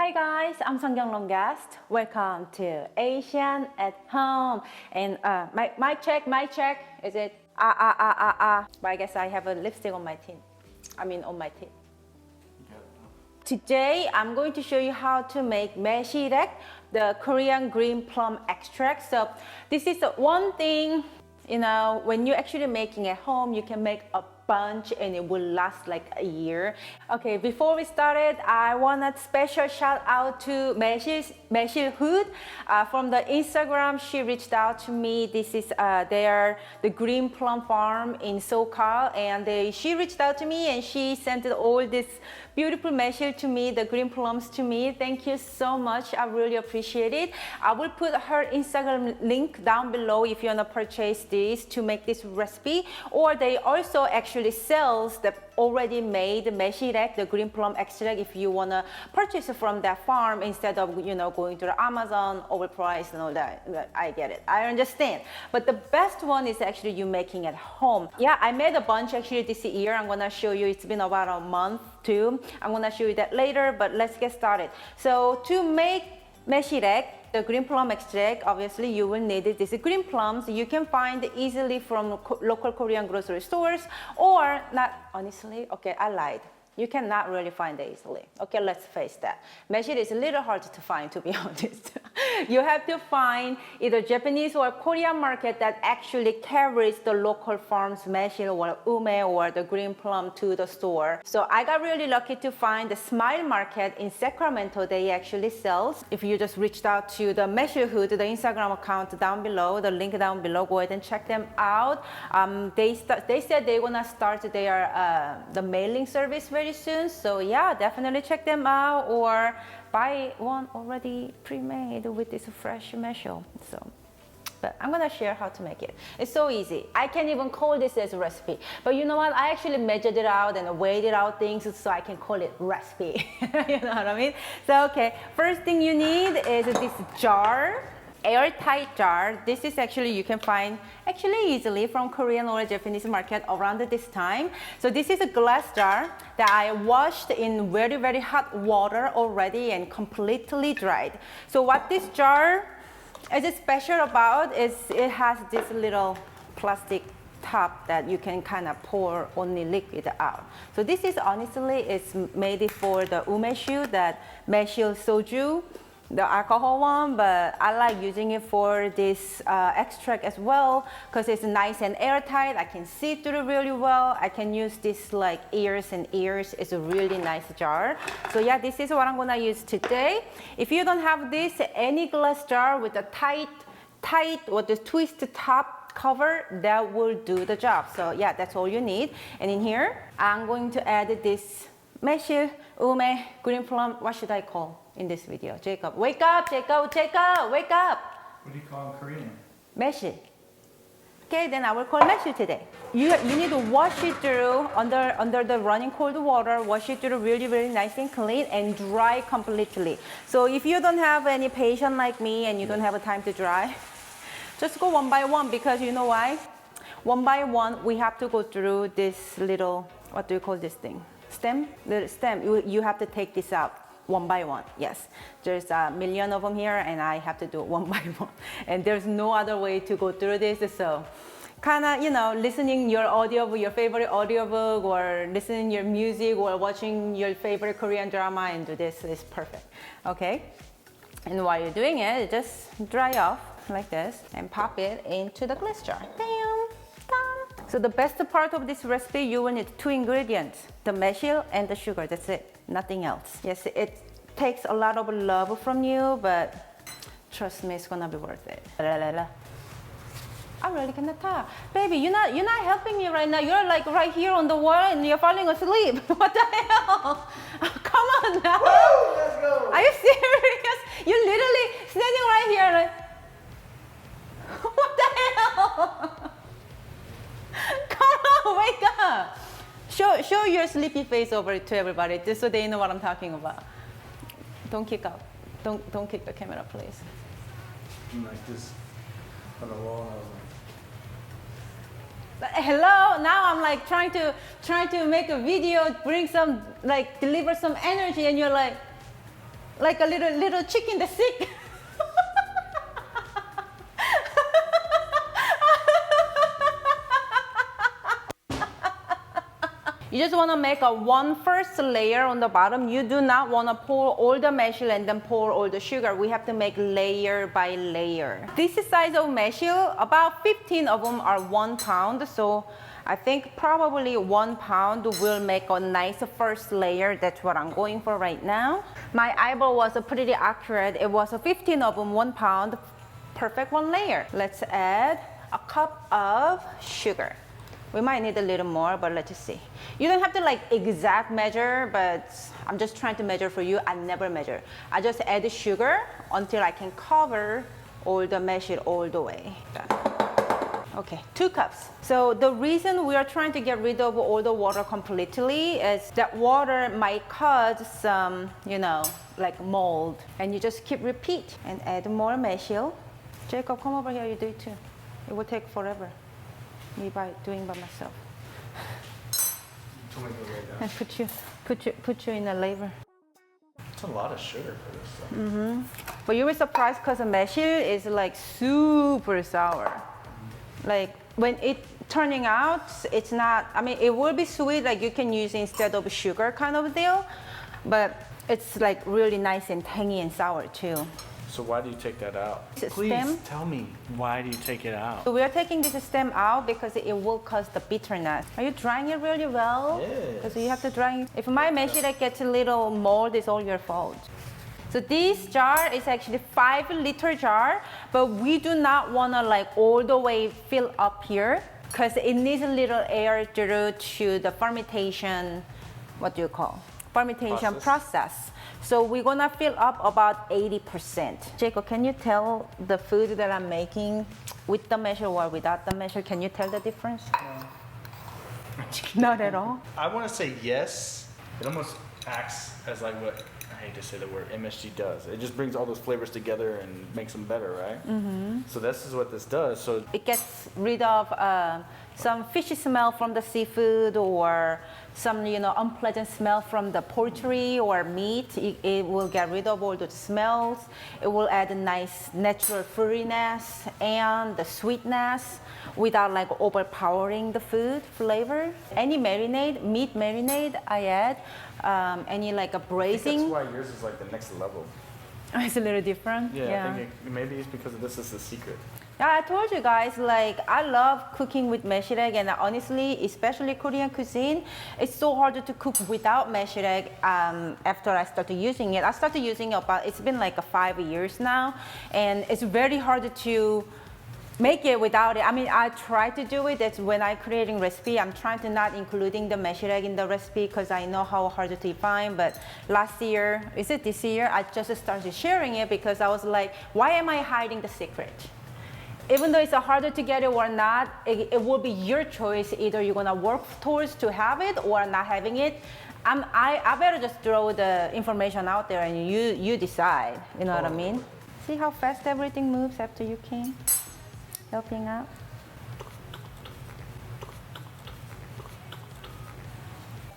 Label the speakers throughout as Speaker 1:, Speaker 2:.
Speaker 1: Hey guys, I'm Seonkyoung guest. Welcome to Asian at Home. And mic check. Is it But I guess I have a lipstick on my teeth. On my teeth. Today, I'm going to show you how to make Maesilaek, the Korean green plum extract. So this is the one thing, when you're actually making at home, you can make a bunch and it will last like a year. Okay, before we started, I want a special shout out to Maesilaek from the Instagram. She reached out to me. This is the green plum farm in SoCal, and she reached out to me and she sent all this beautiful Maesilaek to me, the green plums to me. Thank you so much. I really appreciate it. I will put her Instagram link down below if you want to purchase this to make this recipe, or they also actually sells the already made Maesilaek, the green plum extract, if you want to purchase it from that farm instead of going to the Amazon overpriced and all that. I get it, I understand, but the best one is actually you making at home. Yeah, I made a bunch actually this year. I'm gonna show you. It's been about a month too. I'm gonna show you that later, but let's get started. So to make Maesilaek, the green plum extract, obviously you will need it. These green plums you can find easily from local Korean grocery stores, or not. Honestly, okay, I lied. You cannot really find it easily. Okay, let's face that. Maesilaek is a little hard to find, to be honest. You have to find either Japanese or Korean market that actually carries the local farms Maesilaek or ume or the green plum to the store. So I got really lucky to find the Smile Market in Sacramento. They actually sells. If you just reached out to the Maesilaek, the Instagram account down below, the link down below, go ahead and check them out. They said they're gonna start their the mailing service very soon, so yeah, definitely check them out or buy one already pre-made with this fresh Maesilaek. But I'm gonna share how to make it. It's so easy. I can't even call this as a recipe, but you know what, I actually measured it out and weighed it out things so I can call it recipe. You know what I mean? So okay, first thing you need is this jar, airtight jar. This is actually you can find easily from Korean or Japanese market around this time. So this is a glass jar that I washed in very, very hot water already and completely dried. So what this jar is special about is it has this little plastic top that you can kind of pour only liquid out. So this is honestly, it's made for the umeshu, that Maesilaek soju, the alcohol one, but I like using it for this extract as well because it's nice and airtight. I can see through really well. I can use this like ears and ears. It's a really nice jar. So yeah, this is what I'm gonna use today. If you don't have this, any glass jar with a tight or the twist top cover, that will do the job. So yeah, that's all you need. And in here, I'm going to add this Maesilaek, ume, green plum. What should I call in this video? Jacob, wake up, Jacob, wake up.
Speaker 2: What do you call in Korean?
Speaker 1: Maesilaek. Okay, then I will call Maesilaek today. You need to wash it through under the running cold water. Wash it through really, really nice and clean and dry completely. So if you don't have any patience like me and you don't have a time to dry, just go one by one, because you know why? One by one, we have to go through this little, what do you call this thing? Stem? The stem. You have to take this out one by one. Yes, there's a million of them here and I have to do it one by one, and there's no other way to go through this. So kind of listening your favorite audiobook, or listening your music, or watching your favorite Korean drama and do this is perfect. Okay, and while you're doing it, just dry off like this and pop it into the glass jar. Bam! So the best part of this recipe, you will need 2 ingredients, the Maesilaek and the sugar. That's it, nothing else. Yes, it takes a lot of love from you, but trust me, it's gonna be worth it. I really cannot talk. Baby, you're not helping me right now. You're like right here on the wall and you're falling asleep. What the hell? Come on now.
Speaker 2: Woo, let's go.
Speaker 1: Are you serious? You're literally standing right here like, what the hell? Come on, wake up. Show your sleepy face over to everybody, just so they know what I'm talking about. Don't kick out. Don't kick the camera, please.
Speaker 2: I'm like this on the wall.
Speaker 1: Hello, now I'm like trying to make a video, bring some, like deliver some energy, and you're like, like a little chicken that's sick. You just want to make a first layer on the bottom. You do not want to pour all the Maesilaek and then pour all the sugar. We have to make layer by layer. This size of Maesilaek, about 15 of them are 1 pound. So I think probably 1 pound will make a nice first layer. That's what I'm going for right now. My eyeball was pretty accurate. It was 15 of them, 1 pound, perfect 1 layer. Let's add a cup of sugar. We might need a little more, but let's just see. You don't have to like exact measure, but I'm just trying to measure for you. I never measure. I just add the sugar until I can cover all the Maesilaek all the way. Okay, 2 cups. So the reason we are trying to get rid of all the water completely is that water might cause some, like mold. And you just keep repeat and add more Maesilaek. Jacob, come over here, you do it too. It will take forever. Me doing by myself. And put you in a labor.
Speaker 2: It's a lot of sugar for this stuff.
Speaker 1: But you were surprised because the Maesilaek is like super sour. Like when it turning out, it's not. I mean, it will be sweet, like you can use instead of sugar kind of deal, but it's like really nice and tangy and sour too.
Speaker 2: So why do you take that out?
Speaker 1: Please
Speaker 2: tell me, why do you take it out?
Speaker 1: So we are taking this stem out because it will cause the bitterness. Are you drying it really well?
Speaker 2: Yes.
Speaker 1: Because you have to dry it. If my Maesilaek gets a little mold, it's all your fault. So this jar is actually 5-liter jar, but we do not want to like all the way fill up here because it needs a little air due to the fermentation, fermentation process. So we're gonna fill up about 80%. Jacob, can you tell the food that I'm making with the measure or without the measure? Can you tell the difference? No. Not at all?
Speaker 2: I want to say yes. It almost acts as like what, I hate to say the word, MSG does. It just brings all those flavors together and makes them better, right? So this is what this does. So
Speaker 1: it gets rid of some fishy smell from the seafood or some unpleasant smell from the poultry or meat. It will get rid of all the smells. It will add a nice natural fruitiness and the sweetness without like overpowering the food flavor. Any marinade, meat marinade, I add. Any like a braising.
Speaker 2: That's why yours is like the next level.
Speaker 1: It's a little different.
Speaker 2: Yeah. I think maybe it's because this is the secret.
Speaker 1: Yeah, I told you guys, like, I love cooking with Maesilaek, and honestly, especially Korean cuisine, it's so hard to cook without Maesilaek after I started using it. I started using it it's been like 5 years now, and it's very hard to make it without it. I mean, I try to do it. That's when I'm creating recipe, I'm trying to not including the Maesilaek in the recipe because I know how hard to find. But last year, is it this year? I just started sharing it because I was like, why am I hiding the secret? Even though it's harder to get it or not, it will be your choice. Either you're gonna work towards to have it or not having it. I better just throw the information out there and you decide. You know what I mean? See how fast everything moves after you came? Helping out.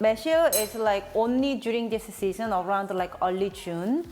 Speaker 1: Maesilaek is like only during this season, around like early June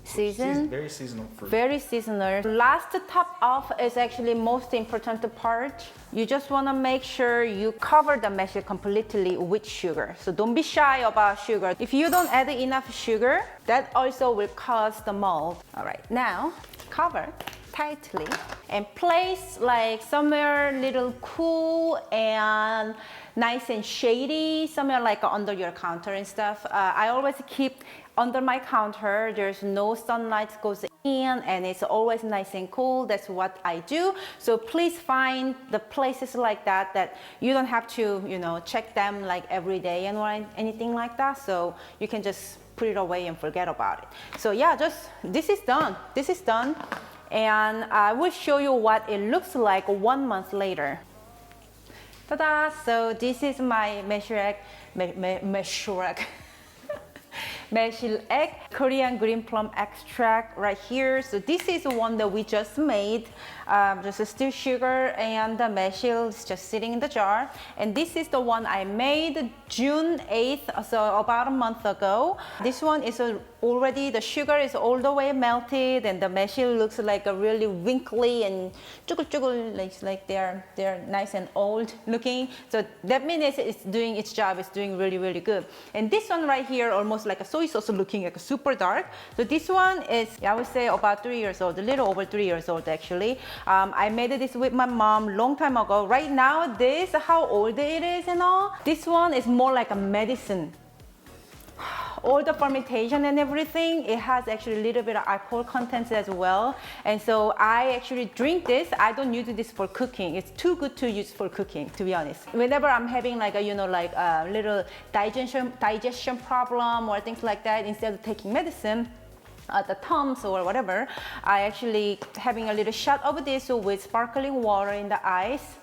Speaker 1: season.
Speaker 2: Very seasonal fruit.
Speaker 1: Very seasonal. Last top off is actually most important part. You just want to make sure you cover the Maesilaek completely with sugar. So don't be shy about sugar. If you don't add enough sugar, that also will cause the mold. All right, now cover tightly and place like somewhere little cool and nice and shady, somewhere like under your counter and stuff. I always keep under my counter. There's no sunlight goes in and it's always nice and cool. That's what I do. So please find the places like that you don't have to, check them like every day and or anything like that. So you can just put it away and forget about it. So yeah, this is done. This is done. And I will show you what it looks like 1 month later. Ta-da! So this is my Maesilaek Korean green plum extract right here. So this is the one that we just made. Just a still sugar and the Maesilaek is just sitting in the jar. And this is the one I made June 8th, so about a month ago. This one is already the sugar is all the way melted, and the meshi looks like a really wrinkly and like they're nice and old looking. So that means it's doing its job. It's doing really, really good. And this one right here, almost like a soy sauce looking, like super dark. So this one is, I would say, about 3 years old, a little over 3 years old actually. I made this with my mom long time ago. Right now, this, how old it is and all, this one is more like a medicine. All the fermentation and everything, it has actually a little bit of alcohol contents as well. And so I actually drink this. I don't use this for cooking. It's too good to use for cooking, to be honest. Whenever I'm having like a, you know, like a little digestion problem or things like that, instead of taking medicine, the Tums or whatever, I actually having a little shot of this with sparkling water in the ice.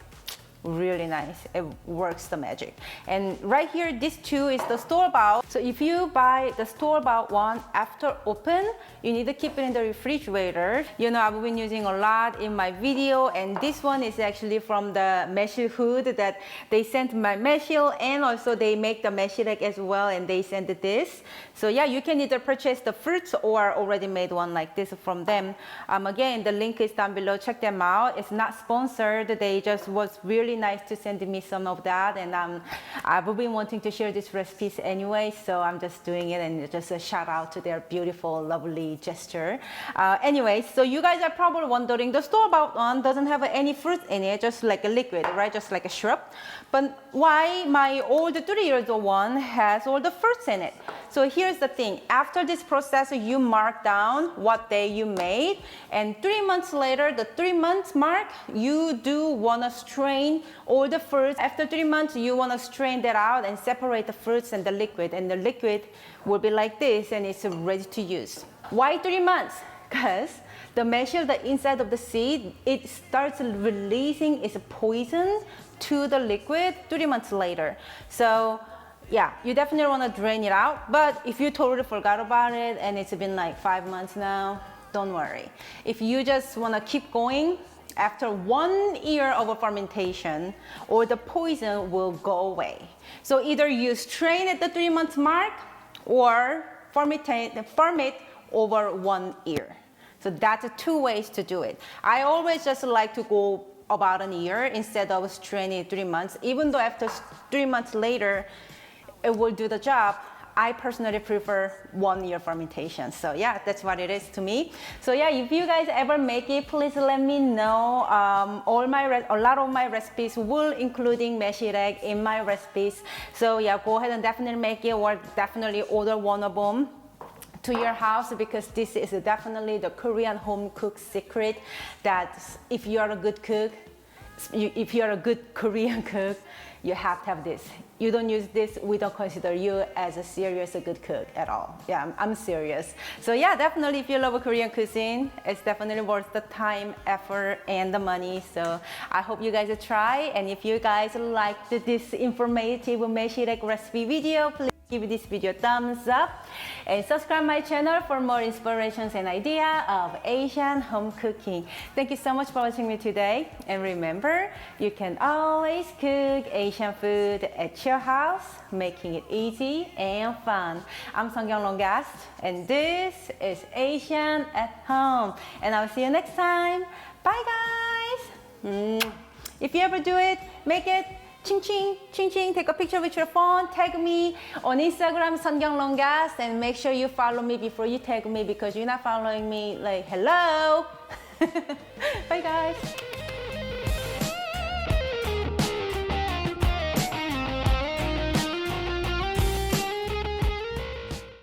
Speaker 1: Really nice. It works the magic. And right here, this too is the store-bought. So if you buy the store-bought one after open, you need to keep it in the refrigerator. You know, I've been using a lot in my video, and this one is actually from the Maesilaek hood that they sent my Maesilaek, and also they make the Maesilaek as well, and they sent this. So yeah, you can either purchase the fruits or already made one like this from them. Again, the link is down below. Check them out. It's not sponsored. They just was really nice to send me some of that, and I've been wanting to share these recipes anyway, so I'm just doing it, and just a shout out to their beautiful, lovely gesture. Anyway, so you guys are probably wondering, the store-bought one doesn't have any fruit in it, just like a liquid, right? Just like a syrup. But why my old 3-year-old one has all the fruits in it? So here's the thing. After this process, you mark down what day you made, and 3 months later, the 3 months mark, you do want to strain all the fruits. After 3 months, you want to strain that out and separate the fruits and the liquid will be like this, and it's ready to use. Why 3 months? Because the measure, the inside of the seed, it starts releasing its poison to the liquid 3 months later. So yeah, you definitely want to drain it out. But if you totally forgot about it and it's been like 5 months now, don't worry. If you just want to keep going, after 1 year of a fermentation, or the poison will go away. So either you strain at the 3 months mark or ferment over 1 year. So that's 2 ways to do it. I always just like to go about a year instead of straining 3 months, even though after 3 months later, it will do the job. I personally prefer 1 year fermentation. So yeah, that's what it is to me. So yeah, if you guys ever make it, please let me know. A lot of my recipes will including Maesilaek in my recipes. So yeah, go ahead and definitely make it, or definitely order one of them to your house, because this is definitely the Korean home cook secret that if you are a good cook, if you are a good Korean cook, you have to have this. You don't use this, we don't consider you as a serious, a good cook at all. Yeah, I'm serious. So yeah, definitely if you love Korean cuisine, it's definitely worth the time, effort, and the money. So I hope you guys try. And if you guys liked this informative Maesilaek recipe video, please give this video a thumbs up and subscribe my channel for more inspirations and idea of Asian home cooking. Thank you so much for watching me today. And remember, you can always cook Asian food at your house, making it easy and fun. I'm Seonkyoung Longast, and this is Asian at Home. And I'll see you next time. Bye guys! If you ever do it, make it ching ching, ching ching, take a picture with your phone, tag me on Instagram, Seonkyoung Longast, and make sure you follow me before you tag me, because you're not following me, like, hello. Bye guys.